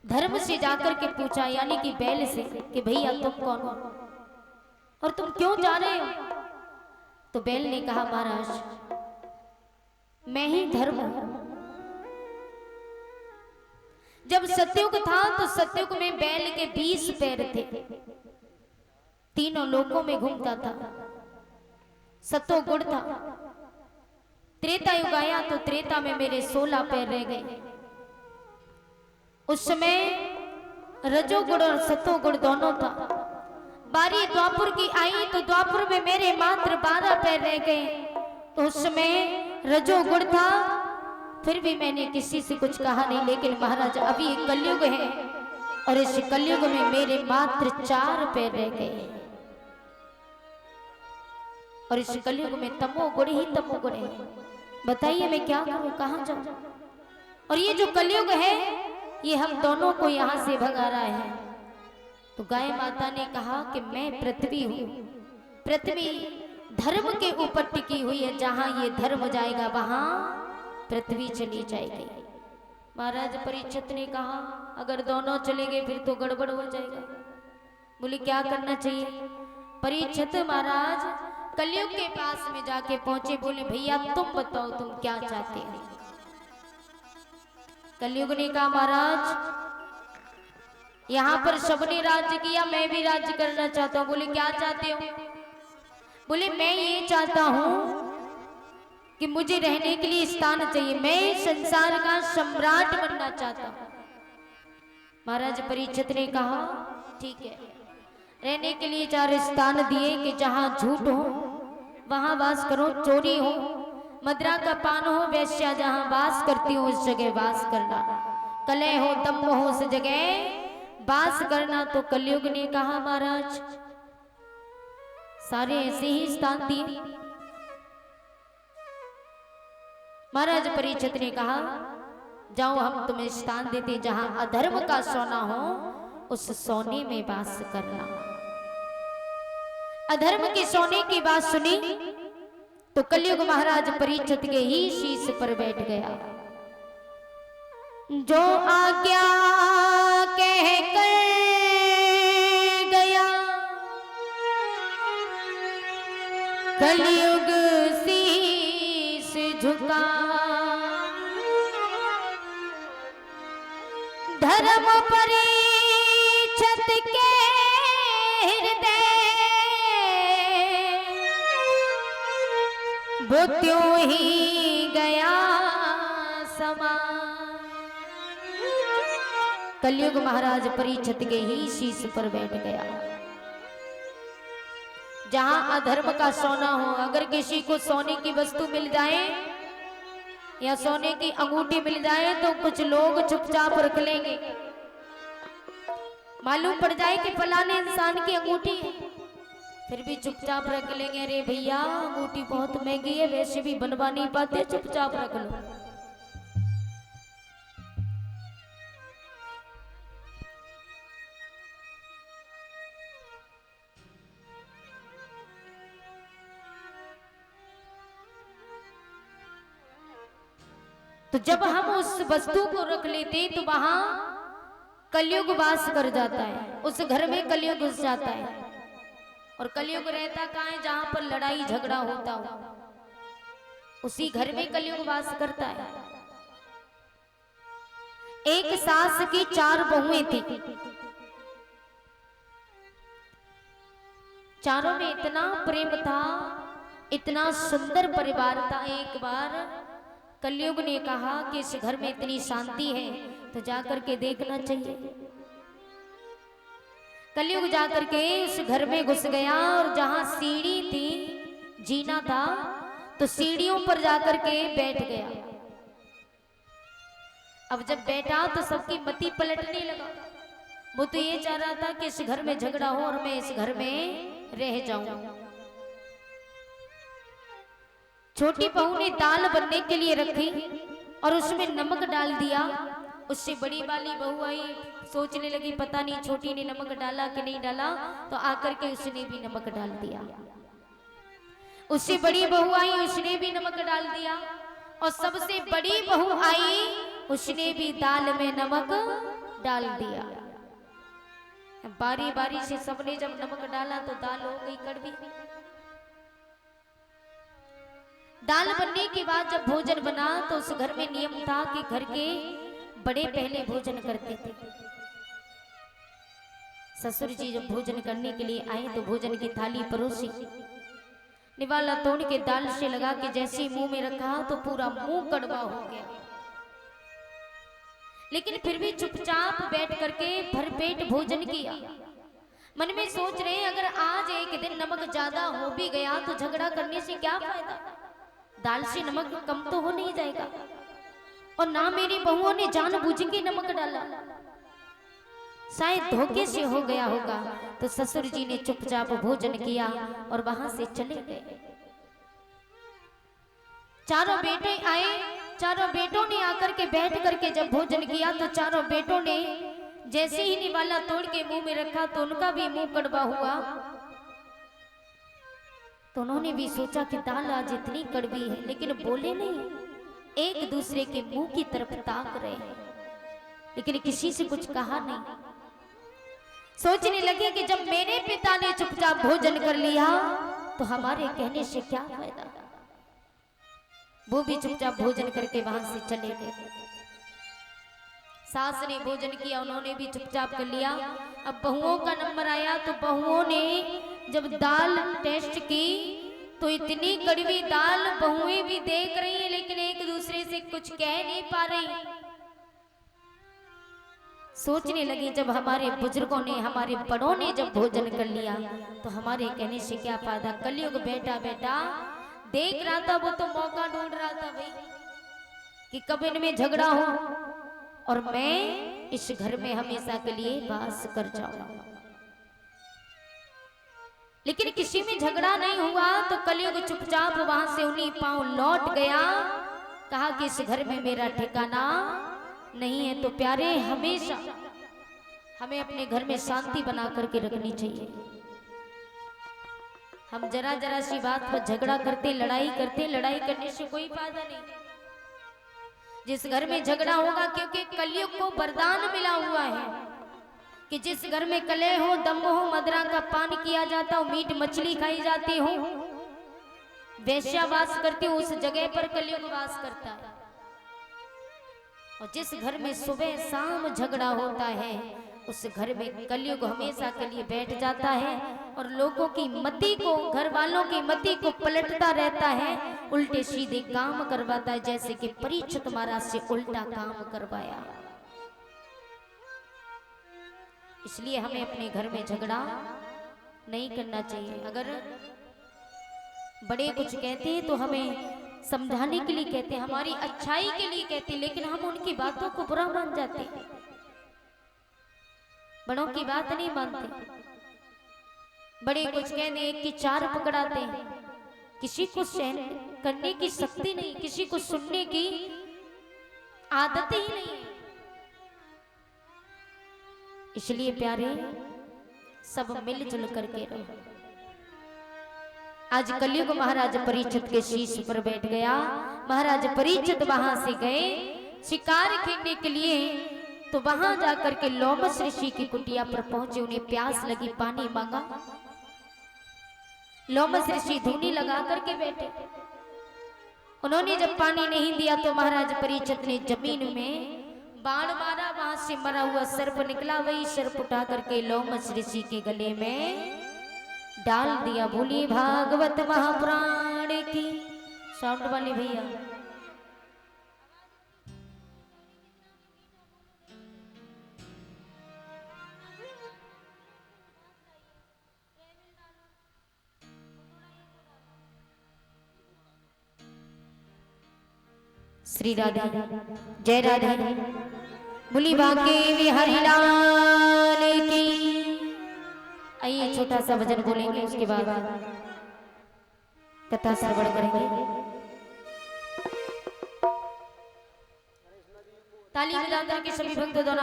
धर्म से जाकर के पूछा, यानी कि बैल से, कि भैया तुम कौन हो और तुम क्यों जा रहे हो? तो बैल ने कहा, महाराज मैं ही धर्म हूं। जब सत्युग था तो सत्युग में बैल के 20 पैर थे, तीनों लोकों में घूमता था, सतो गुण था। त्रेता युग आया तो त्रेता में मेरे 16 पैर रह गए। उस समय रजोगुण और सतोगुण दोनों था। बारी द्वापुर की आई तो द्वापुर में मेरे मात्र 12 पैर रह गए। तो उस समय रजोगुण था, फिर भी मैंने किसी से कुछ कहा नहीं। लेकिन महाराज अभी कलयुग है और इस कलयुग में मेरे मात्र 4 पैर रह गए और इस कलयुग में तमोगुण ही तमोगुण है। बताइए मैं क्या करूं, कहां जाऊं? और ये जो कलयुग है ये हम दोनों को यहां से भगा रहा है। तो गाय माता ने कहा कि मैं पृथ्वी हूं, पृथ्वी धर्म के ऊपर टिकी हुई है। जहां ये धर्म जाएगा वहां पृथ्वी चली जाएगी। महाराज परीक्षित ने कहा, अगर दोनों चले गए फिर तो गड़बड़ हो जाएगा। बोले क्या करना चाहिए? परीक्षित महाराज कलयुग के पास में जाके पहुंचे, बोले भैया तुम बताओ तुम क्या चाहते हो? कलयुग ने कहा, महाराज यहां पर सबने राज्य किया, मैं भी राज्य करना चाहता हूं। बोले क्या चाहते हो? बोले मैं ये चाहता हूं कि मुझे रहने के लिए स्थान चाहिए, मैं संसार का सम्राट बनना चाहता हूं। महाराज परीक्षित ने कहा ठीक है, रहने के लिए 4 स्थान दिए कि जहां झूठ हो वहां वास करो, चोरी हो, मदिरा का पान हो, वैश्या जहां वास करती हो उस जगह वास करना, कलह हो दम्भ हो उस जगह वास करना। तो कलयुग ने कहा, महाराज सारे ऐसे ही स्थान दिए। महाराज परीक्षित ने कहा, जाओ हम तुम्हें स्थान देते, जहां अधर्म का सोना हो उस सोने में वास करना। अधर्म के सोने की बात सुनी तो कलयुग महाराज परीक्षित के ही शीश पर बैठ गया। जो आज्ञा कह कर गया कलयुग शीश झुका, धर्म परीक्षित के हृदय वो त्यों ही गया समा। कलयुग महाराज परीक्षित के ही शीश पर बैठ गया। जहां अधर्म का सोना हो, अगर किसी को सोने की वस्तु मिल जाए या सोने की अंगूठी मिल जाए तो कुछ लोग चुपचाप रख लेंगे। मालूम पड़ जाए कि फलाने इंसान की अंगूठी है, फिर भी चुपचाप रख लेंगे। अरे भैया अंगूठी बहुत महंगी है, वैसे भी बनवा नहीं पाते, चुपचाप रख लो। तो जब हम उस वस्तु को रख लेते तो वहां कलयुग वास कर जाता है, उस घर में कलयुग घुस जाता है। और कलयुग रहता कहाँ है? जहां पर लड़ाई झगड़ा होता हो उसी घर में कलयुग वास करता है। एक सास की 4 बहुएं थी, चारों में इतना प्रेम था, इतना सुंदर परिवार था। एक बार कलयुग ने कहा कि इस घर में इतनी शांति है तो जाकर के देखना चाहिए। कलयुग जाकर के उस घर में घुस गया और जहां सीढ़ी थी, जीना था, तो सीढ़ियों पर जाकर के बैठ गया। अब जब बैठा तो सबकी मति पलटने लगा। वो तो ये चाह रहा था कि इस घर में झगड़ा हो और मैं इस घर में रह जाऊं। छोटी बहू ने दाल बनने के लिए रखी और उसमें नमक डाल दिया। उससे बड़ी वाली बहू आई, सोचने लगी पता नहीं छोटी ने नमक डाला कि नहीं डाला, तो आकर के उसने भी नमक डाल दिया। उससे बड़ी बहू आई, उसने भी नमक डाल दिया, और सबसे बड़ी बहू आई, उसने भी दाल में नमक डाल दिया। बारी बारी से सबने जब नमक डाला तो दाल हो गई कड़वी। दाल बनने के बाद जब भोजन बना तो उस घर में नियम था कि घर के बड़े पहले भोजन करते थे। ससुर जी जब भोजन करने के लिए आए तो भोजन की थाली परोसी, निवाला तोड़ के दाल से लगा के जैसे ही मुंह में रखा तो पूरा मुंह कड़वा हो गया। लेकिन फिर भी चुपचाप बैठ करके भरपेट भोजन किया। मन में सोच रहे हैं अगर आज एक दिन नमक ज्यादा हो भी गया तो झगड़ा करने से क्या फायदा, दाल से नमक कम तो हो नहीं जाएगा। और ना मेरी बहुओं ने जानबूझ के नमक डाला, शायद धोखे से हो गया होगा। तो ससुर जी ने चुपचाप भोजन किया और वहां से चले गए। चारों बेटे आए, चारों बेटों ने आकर के बैठ करके जब भोजन किया तो चारों बेटों ने जैसे ही निवाला तोड़ के मुंह में रखा तो उनका भी मुंह कड़वा हुआ। तो उन्होंने भी सोचा कि दाल आज इतनी कड़वी है, लेकिन बोले नहीं, एक दूसरे के मुंह की तरफ ताक रहे हैं, लेकिन किसी से कुछ कहा नहीं। सोचने लगे कि जब मेरे पिता ने चुपचाप भोजन कर लिया तो हमारे कहने से क्या फायदा। वो भी चुपचाप भोजन करके वहां से चले गए। सास ने भोजन किया, उन्होंने भी चुपचाप कर लिया। अब बहुओं का नंबर आया तो बहुओं ने जब दाल टेस्ट की तो इतनी कड़वी दाल बहुएं भी देख रही है, लेकिन एक दूसरे से कुछ कह नहीं पा रही। सोचने लगी जब हमारे बुजुर्गों ने, हमारे बड़ों ने जब भोजन कर लिया तो हमारे कहने से क्या फायदा। कलयुग बेटा बेटा देख रहा था, वो तो मौका ढूंढ रहा था भाई कि कब इनमें झगड़ा हो और मैं इस घर में हमेशा के लिए वास कर जाऊं। लेकिन किसी में झगड़ा नहीं हुआ तो कलयुग चुपचाप वहां से उन्हीं पांव लौट गया। कहा कि इस घर में मेरा ठिकाना नहीं है। तो प्यारे, हमेशा हमें अपने घर में शांति बना करके रखनी चाहिए। हम जरा जरा सी बात पर झगड़ा करते, लड़ाई करते, लड़ाई करने से कोई फायदा नहीं। जिस घर में झगड़ा होगा, क्योंकि कलयुग को वरदान मिला हुआ है कि जिस घर में कलह हो, दम हो, मदरा का पान किया जाता हो, मीट मछली खाई जाती हो, वेश्या वास करती हो, उस जगह पर कलयुग वास करता है। और जिस घर में सुबह शाम झगड़ा होता है उस घर में कलयुग हमेशा के लिए बैठ जाता है और लोगों की मति को, घर वालों की मति को पलटता रहता है, उल्टे सीधे काम करवाता है, जैसे कि परीक्षित महाराज से उल्टा काम करवाया। इसलिए हमें अपने घर में झगड़ा नहीं करना चाहिए। अगर बड़े कुछ कहते हैं तो हमें समझाने के लिए कहते हैं, हमारी अच्छाई के लिए कहते हैं, लेकिन हम उनकी बातों को बुरा मान जाते हैं, बड़ों की बात नहीं मानते। बड़े कुछ कहते एक की चार पकड़ाते हैं, किसी को सहन करने की शक्ति नहीं, किसी को सुनने की आदत ही नहीं है। इसलिए प्यारे, सब मिलजुल करके रहो। आज कलयुग महाराज परीक्षित के शीश पर बैठ गया। महाराज परीक्षित वहां से गए शिकार खेलने के लिए, तो वहां जाकर के लोमस ऋषि की कुटिया पर पहुंचे। उन्हें प्यास लगी, पानी मांगा। लोमस ऋषि धूनी लगा करके बैठे। उन्होंने जब पानी नहीं दिया तो महाराज परीक्षित ने जमीन में बाण मारा, वहां से मरा हुआ सर्प निकला। वही सर्प उठा करके लोमस ऋषि के गले में डाल दिया। बोलिए भागवत महापुराण की। साउंड वाले भैया, श्री राधा जय राधा। बोली बांके बिहारी लाल की। आइए छोटा सा भजन बोलेंगे, उसके बाद कथा श्रवण करेंगे। ताली बजाकर के सभी भक्त दोनों